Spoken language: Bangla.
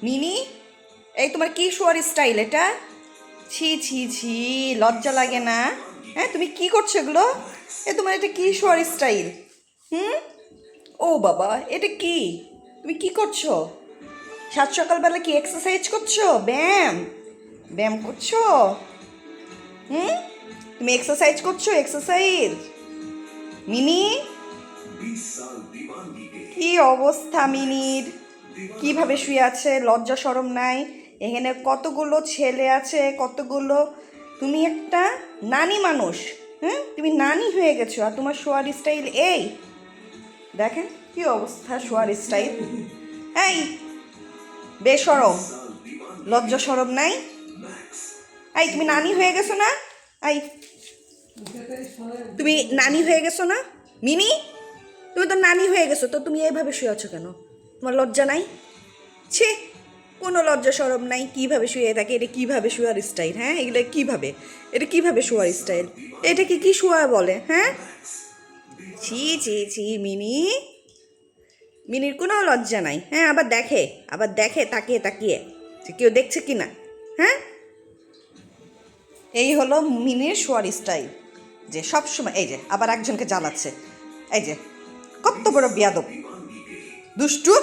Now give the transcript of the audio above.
মিনি, এই তোমার কি শোয়ার স্টাইল এটা? ছি ছি ছি, লজ্জা লাগে না? হ্যাঁ, তুমি কি করছো এগুলো? তোমার এটা কি শোয়ার স্টাইল? হুম? ও বাবা, এটা কি? তুমি কি করছো? সাত সকালবেলা কি এক্সারসাইজ করছো? ব্যায়াম ব্যায়াম করছো? হুম? তুমি এক্সারসাইজ করছো? এক্সারসাইজ? মিনি, কি অবস্থা মিনির? কিভাবে শুয়ে আছে? লজ্জা শরম নাই? এখানে কতগুলো ছেলে আছে, কতগুলো। তুমি একটা নানি মানুষ। হ্যাঁ, তুমি নানি হয়ে গেছো আর তোমার শোয়ার স্টাইল এই। দেখেন কি অবস্থা শোয়ার স্টাইল। এই বেশরম, লজ্জা শরম নাই? এই তুমি নানি হয়ে গেছো না? এই তুমি নানি হয়ে গেছো না মিনি? তুমি তো নানি হয়ে গেছো, তো তুমি এইভাবে শুয়ে আছো কেন? তোমার লজ্জা নাই? ছি, কোনো লজ্জা সরম নাই? কিভাবে শুয়ে থাকে? এটা কিভাবে শোয়ার স্টাইল? হ্যাঁ, এগুলো কিভাবে? এটা কিভাবে শোয়ার স্টাইল? এটাকে কি শোয়া বলে? হ্যাঁ, ছি ছি ছি মিনি, মিনির কোনো লজ্জা নাই? হ্যাঁ, আবার দেখে তাকিয়ে তাকিয়ে যে কেউ দেখছে কি না। হ্যাঁ, এই হলো মিনির শোয়ার স্টাইল, যে সব সময় এই যে আবার একজনকে জ্বালাচ্ছে। এই যে কত বড় বিয়াদব, দুষ্টু।